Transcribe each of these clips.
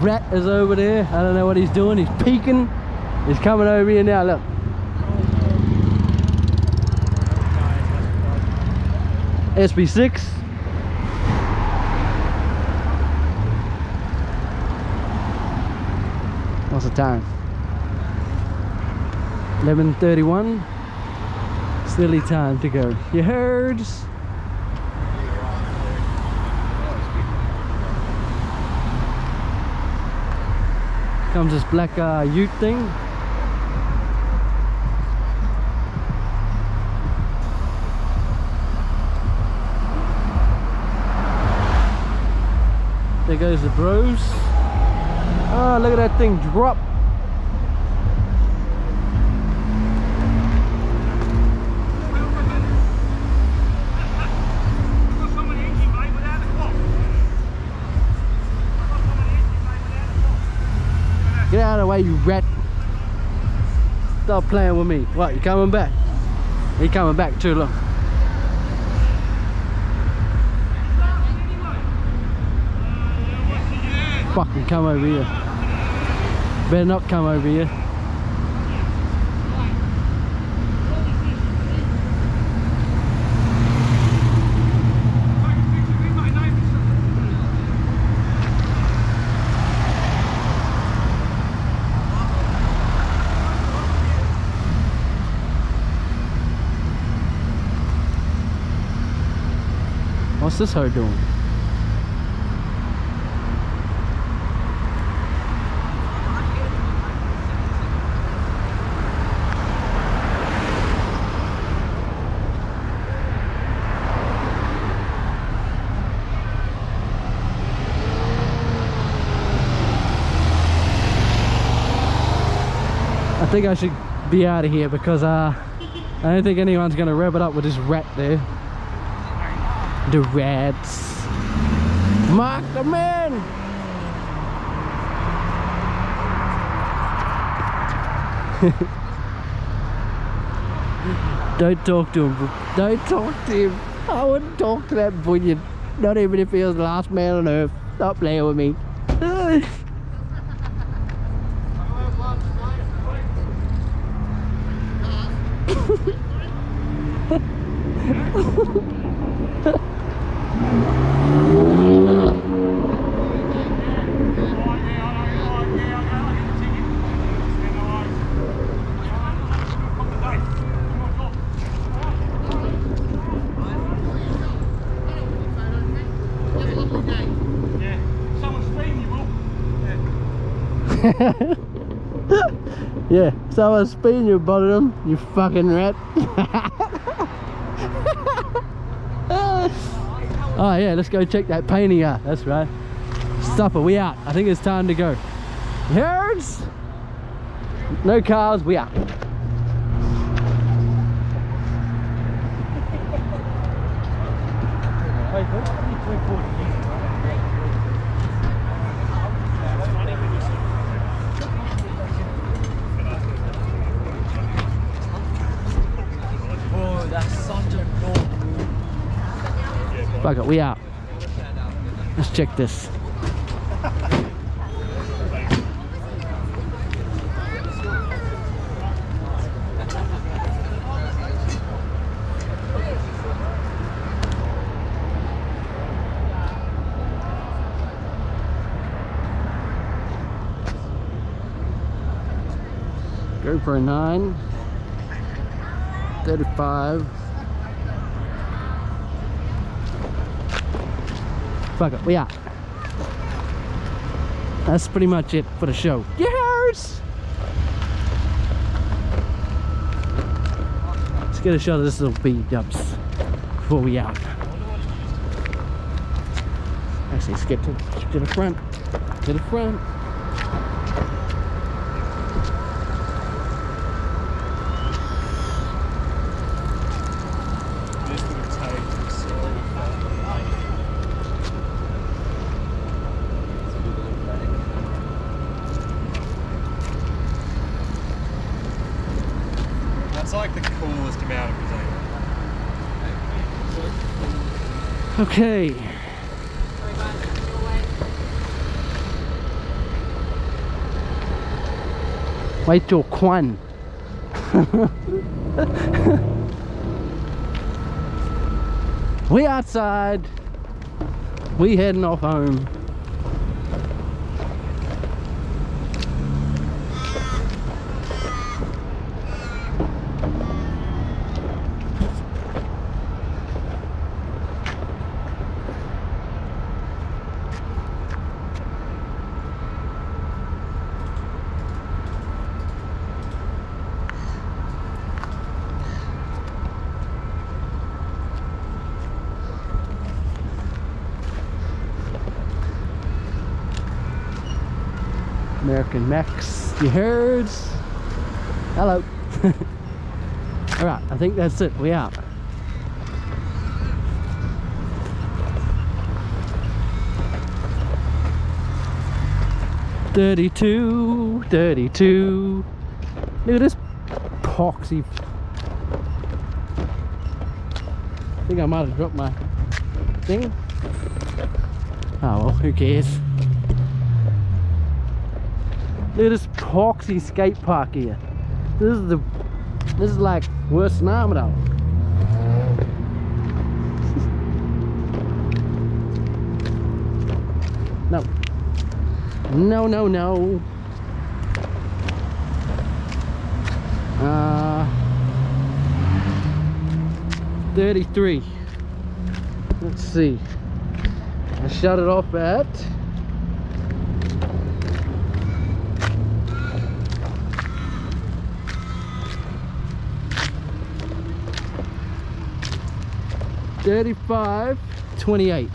rat is over there. I don't know what he's doing. He's peeking. He's coming over here now. Look. SB6. What's the time? 11:31. Silly time to go. You heard? Comes this black ute thing. There goes the bros. Oh, look at that thing drop. Get out of the way, you rat. Stop playing with me. What, you coming back? He coming back too long. Fucking come over here. Better not come over here. What's this hoe doing? I think I should be out of here because I don't think anyone's gonna rev it up with this rat there. The rats. Mark the man! Don't talk to him. Don't talk to him. I wouldn't talk to that bunion. Not even if he was the last man on earth. Stop playing with me. Yeah, someone's speeding you, bottom, you fucking rat. Oh yeah, let's go check that painting out. That's right. Stopper, we out. I think it's time to go. Herds! No cars, we out. Fuck it, we out. Let's check this. GoPro 9 35. Fuck it, we out. That's pretty much it for the show. Yes! Let's get a shot of this little B-dubs before we out. Actually, let's get to the front. To the front. It's like the coolest amount of potato. Okay. Wait till Kwan. We outside. We heading off home. American Max, you heard? Hello. Alright, I think that's it. We out. $32. Look at this poxy. I think I might have dropped my thing. Oh well, who cares? Look at this poxy skate park here. This is like worse than Armadale. No. No, no, no. 33. Let's see. I shut it off at 35:28.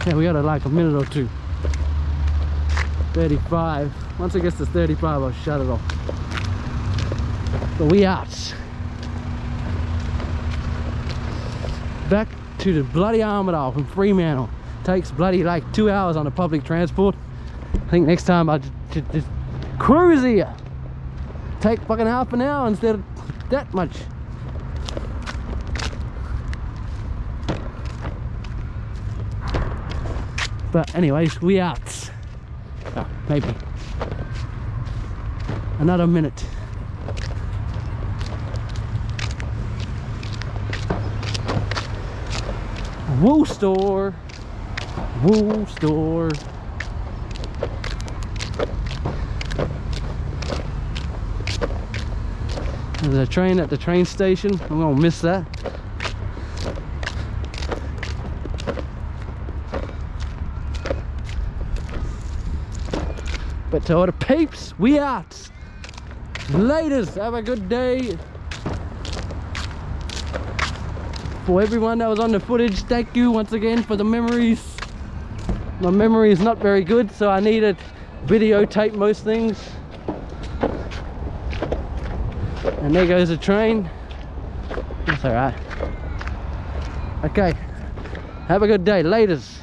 Yeah, we got it like a minute or two. 35. Once it gets to 35, I'll shut it off. But we out. Back to the bloody Armadale from Fremantle. Takes bloody like 2 hours on the public transport. I think next time I just cruise here. Take fucking half an hour instead of that much. But anyways, we out. Oh, maybe another minute. Wool store. Wool store. There's a train at the train station. I'm gonna miss that. But to all the peeps, we out. Laters, have a good day. For everyone that was on the footage, thank you once again for the memories. My memory is not very good, so I need to videotape most things. And there goes the train. That's alright. Okay, have a good day. Laters.